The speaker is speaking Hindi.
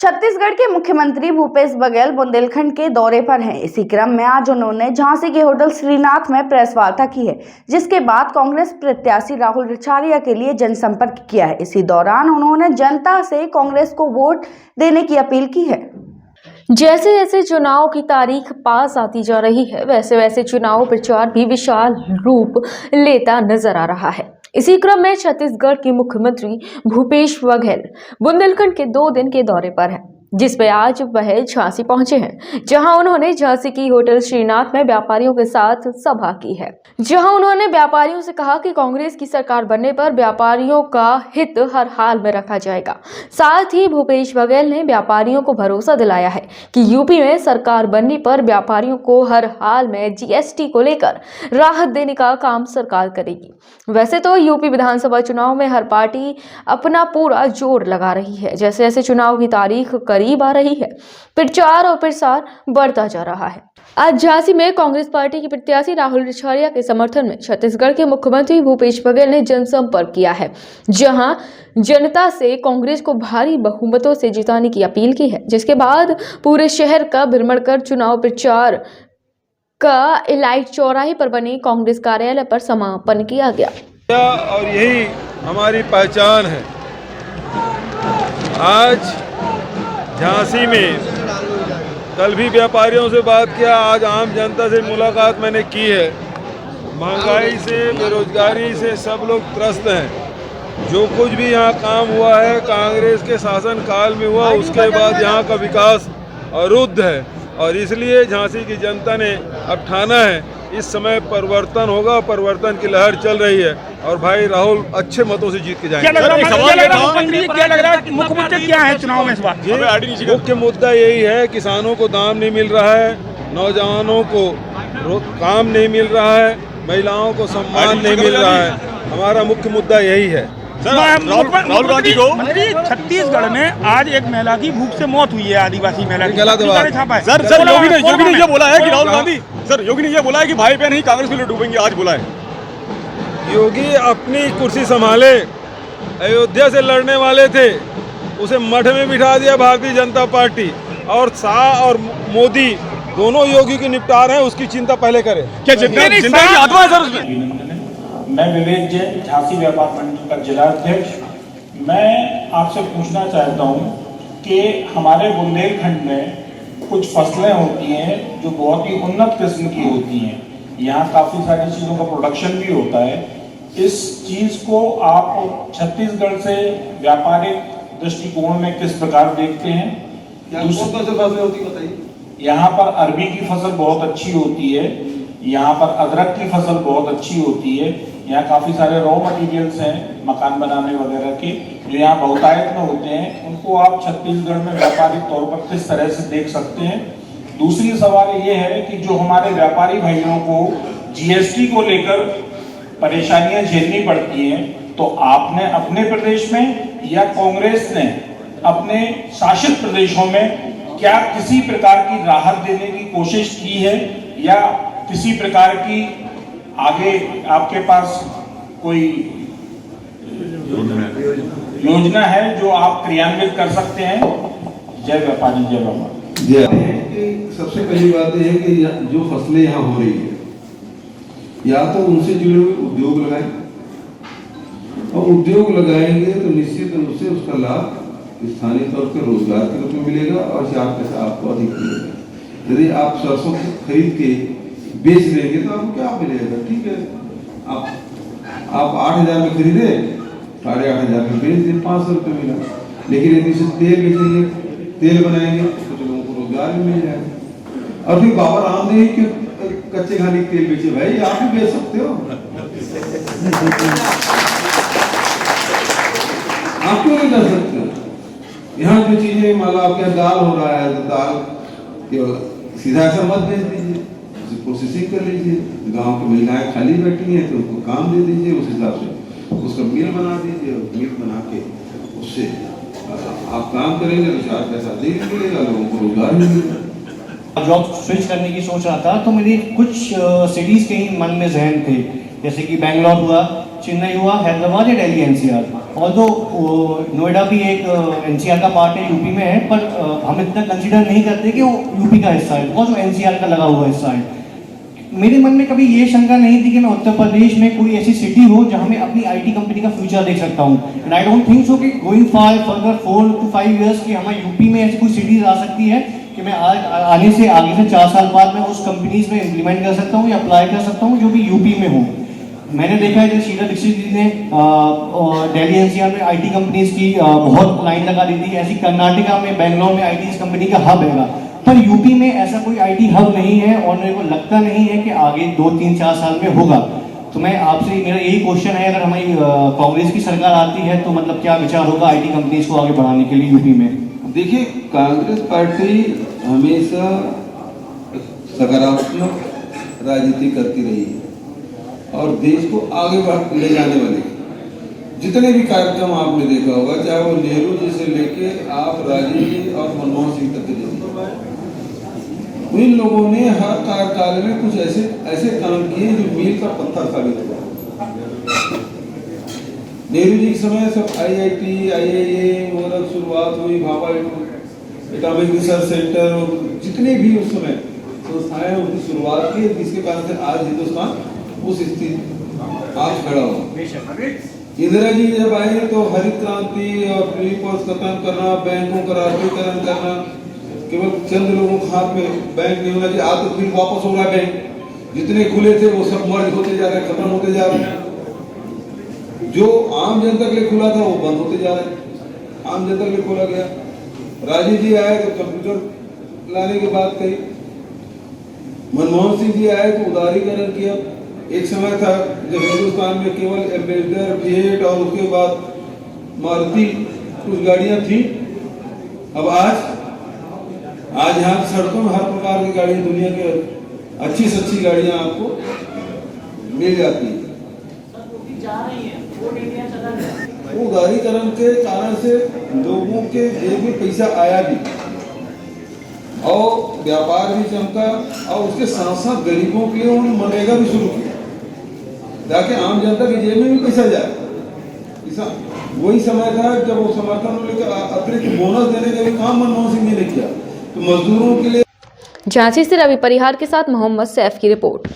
छत्तीसगढ़ के मुख्यमंत्री भूपेश बघेल बुंदेलखंड के दौरे पर हैं। इसी क्रम में आज उन्होंने झांसी के होटल श्रीनाथ में प्रेस वार्ता की है, जिसके बाद कांग्रेस प्रत्याशी राहुल रिछाड़िया के लिए जनसंपर्क किया है। इसी दौरान उन्होंने जनता से कांग्रेस को वोट देने की अपील की है। जैसे जैसे चुनाव की तारीख पास आती जा रही है, वैसे वैसे चुनाव प्रचार भी विशाल रूप लेता नजर आ रहा है। इसी क्रम में छत्तीसगढ़ के मुख्यमंत्री भूपेश बघेल बुंदेलखंड के 2 दिन के दौरे पर हैं, जिसपे आज वह झांसी पहुंचे हैं, जहां उन्होंने झांसी की होटल श्रीनाथ में व्यापारियों के साथ सभा की है, जहां उन्होंने व्यापारियों से कहा कि कांग्रेस की सरकार बनने पर व्यापारियों का हित हर हाल में रखा जाएगा। साथ ही भूपेश बघेल ने व्यापारियों को भरोसा दिलाया है कि यूपी में सरकार बनने पर व्यापारियों को हर हाल में जीएसटी को लेकर राहत देने का काम सरकार करेगी। वैसे तो यूपी विधानसभा चुनाव में हर पार्टी अपना पूरा जोर लगा रही है। जैसे जैसे चुनाव की तारीख करीब आ रही है, प्रचार और प्रसार बढ़ता जा रहा है। आज झांसी में कांग्रेस पार्टी के प्रत्याशी राहुल रिछाड़िया के समर्थन में छत्तीसगढ़ के मुख्यमंत्री भूपेश बघेल ने जनसंपर्क किया है, जहां जनता से कांग्रेस को भारी बहुमतों से जिताने की अपील की है। जिसके बाद पूरे शहर का भ्रमण कर चुनाव प्रचार का इलाइट चौराहे पर बने कांग्रेस कार्यालय पर समापन किया गया। और यही हमारी पहचान है। आज झांसी में कल भी व्यापारियों से बात किया, आज आम जनता से मुलाकात मैंने की है। महंगाई से, बेरोजगारी से सब लोग त्रस्त हैं। जो कुछ भी यहाँ काम हुआ है कांग्रेस के शासन काल में हुआ, उसके बाद यहाँ का विकास अरुद्ध है और इसलिए झांसी की जनता ने अब ठाना है इस समय परिवर्तन होगा। परिवर्तन की लहर चल रही है और भाई राहुल अच्छे मतों से जीत के जाएंगे। क्या लग रहा है मुख्यमंत्री क्या है चुनाव में इस बार? मुख्य मुद्दा यही है, किसानों को दाम नहीं मिल रहा है, नौजवानों को काम नहीं मिल रहा है, महिलाओं को सम्मान नहीं मिल रहा है। हमारा मुख्य मुद्दा यही है। राहुल गांधी को छत्तीसगढ़ में आज एक महिला की भूख से मौत हुई है, आदिवासी महिला की। सर योगी ने ये बोला है कि राहुल गांधी योगी ने ये बोला है कि भाई बहन ही कांग्रेस के लिए डूबेंगे, आज बोला है। योगी अपनी कुर्सी संभाले, अयोध्या से लड़ने वाले थे, उसे मठ में बिठा दिया भारतीय जनता पार्टी, और शाह और मोदी दोनों योगी की निपटार है, उसकी चिंता पहले करें। क्या जिंदा की आत्मा है सर उसमें? मैं विवेक जैन, झांसी व्यापार मंडल का जिला अध्यक्ष। मैं आपसे पूछना चाहता हूं कि हमारे बुंदेलखंड में कुछ फसलें होती हैं जो बहुत ही उन्नत किस्म की होती हैं। यहाँ काफ़ी सारी चीज़ों का प्रोडक्शन भी होता है। इस चीज़ को आप छत्तीसगढ़ से व्यापारिक दृष्टिकोण में किस प्रकार देखते हैं? फसलें होती बताइए। यहाँ पर अरबी की फसल बहुत अच्छी होती है, यहाँ पर अदरक की फसल बहुत अच्छी होती है, यहाँ काफ़ी सारे रॉ मटेरियल्स हैं मकान बनाने वगैरह के जो यहाँ बहुतायत में होते हैं। उनको आप छत्तीसगढ़ में व्यापारिक तौर पर किस तरह से देख सकते हैं? दूसरी सवाल ये है कि जो हमारे व्यापारी भाइयों को जीएसटी को लेकर परेशानियां झेलनी पड़ती हैं, तो आपने अपने प्रदेश में या कांग्रेस ने अपने शासित प्रदेशों में क्या किसी प्रकार की राहत देने की कोशिश की है, या किसी प्रकार की आगे आपके पास कोई योजना है जो आप क्रियान्वित कर सकते हैं? जय व्यापारी जय व्यापार। सबसे पहली बात यह है कि जो फसलें यहाँ हो रही है, या तो उनसे जुड़े हुए उद्योग लगाएं, और उद्योग लगाएंगे तो निश्चित रूप से उसका लाभ स्थानीय तौर पर रोजगार के रूप में मिलेगा और 4 पैसा आपको अधिक मिलेगा। यदि आप सरसों खरीद के बेच देंगे तो आपको क्या मिलेगा? ठीक है, आप 8,000 में खरीदे, 8,500 में बेच दिए, 500 रुपये मिला। लेकिन यदि इसे तेल बेचेंगे, तेल बनाएंगे तो कुछ लोगों को रोजगार भी मिल जाएगा। और फिर बाबा रामदेव क्यों कच्चे खाने तेल बेचे? भाई आप भी बेच सकते हो, आप क्यों नहीं कर सकते? यहाँ जो चीजें मान लो आपके दाल हो रहा है, तो दाल केवल सीधा ऐसा मत बेच दीजिए, उसे प्रोसेसिंग कर लीजिए। गांव की महिलाएं खाली बैठी हैं तो उनको काम दे दीजिए, उस हिसाब से उसका मिल बना दीजिए, और मिल बना के उससे आप काम करेंगे तो 4 पैसा दे मिलेगा, लोगों को रोजगार भी मिलेगा। जॉब स्विच करने की सोच रहा था, तो मेरी कुछ सिटीज के ही मन में जहन थे, जैसे कि बेंगलोर हुआ, चेन्नई हुआ, हैदराबाद या दिल्ली एनसीआर। ऑल्दो नोएडा भी एक एनसीआर का पार्ट है, यूपी में है, पर हम इतना कंसिडर नहीं करते कि वो यूपी का हिस्सा है, बिकॉज वो एनसीआर का लगा हुआ हिस्सा है। मेरे मन में कभी ये शंका नहीं थी कि मैं उत्तर प्रदेश में कोई ऐसी सिटी हो जहां मैं अपनी आईटी कंपनी का फ्यूचर देख सकता हूं। And I don't think so कि गोइंग फर्दर 4 to 5 years कि हमारे यूपी में ऐसी कोई सिटीज आ सकती है कि मैं आगे से 4 साल बाद मैं उस कंपनीज में इम्प्लीमेंट कर सकता हूँ या अप्लाई कर सकता हूँ जो भी यूपी में हो। मैंने देखा है जैसे शीला दीक्षित जी ने दिल्ली एनसीआर में आईटी कंपनीज की बहुत लाइन लगा दी थी, ऐसी कर्नाटका में बेंगलोर में आईटी कंपनी का हब है, पर यूपी में ऐसा कोई आईटी हब नहीं है और मेरे को लगता नहीं है कि आगे 2, 3, 4 साल में होगा। तो मैं आपसे, मेरा यही क्वेश्चन है, अगर हमारी कांग्रेस की सरकार आती है तो मतलब क्या विचार होगा आईटी कंपनीज को आगे बढ़ाने के लिए यूपी में? देखिए, कांग्रेस पार्टी हमेशा सकारात्मक राजनीति करती रही है और देश को आगे ले जाने वाले जितने भी कार्यक्रम आपने देखा होगा, चाहे वो नेहरू जी से लेके आप राजीव जी और मनमोहन सिंह तक के, इन लोगों ने हर कार्यकाल में कुछ ऐसे काम किए जो मील का पत्थर साबित हुआ। नेहरू जी के समय सब IIT, IIA और शुरुआत हुई, भाभा एटॉमिक रिसर्च सेंटर और जितने भी उस समय संस्थाएं उनकी शुरुआत की, जिसके कारण से आज हिंदुस्तान उस स्थिति आज खड़ा हुआ। इंदिरा जी जब आई तो हरित क्रांति और प्रीपोस्ट खत्म करना, बैंकों का राष्ट्रीयकरण करना, केवल चंद लोगों के हाथ में बैंक नहीं होना चाहिए। आज तो फिर वापस हो रहा है, बैंक जितने खुले थे वो सब मर्ज होते जा रहे हैं, खत्म होते जा रहे हैं। जो आम जनता के लिए खुला था वो बंद होते जा रहे हैं, आम जनता के लिए खोला गया। राजीव जी आए तो कंप्यूटर लाने की बात कही, मनमोहन सिंह जी आए तो उदारीकरण किया। एक समय था जब हिंदुस्तान में केवल एम्बेसडर, फिएट और उसके बाद मारुति कुछ गाड़ियां थी। अब आज यहाँ सड़कों में हर प्रकार की गाड़ियां, दुनिया के अच्छी से अच्छी गाड़ियां आपको मिल जाती है। वो उदारीकरण के कारण से लोगों के जेब में पैसा आया भी और व्यापार भी चमका और उसके साथ साथ गरीबों के लिए उन्होंने मनरेगा भी शुरू किया ताकि आम जनता की जेब में भी पैसा जाए। वही समय था जब वो समर्थन लेकर अतिरिक्त बोनस देने का भी काम मनमोहन सिंह जी ने किया, तो मजदूरों के लिए। झांसी से रवि परिहार के साथ मोहम्मद सैफ की रिपोर्ट।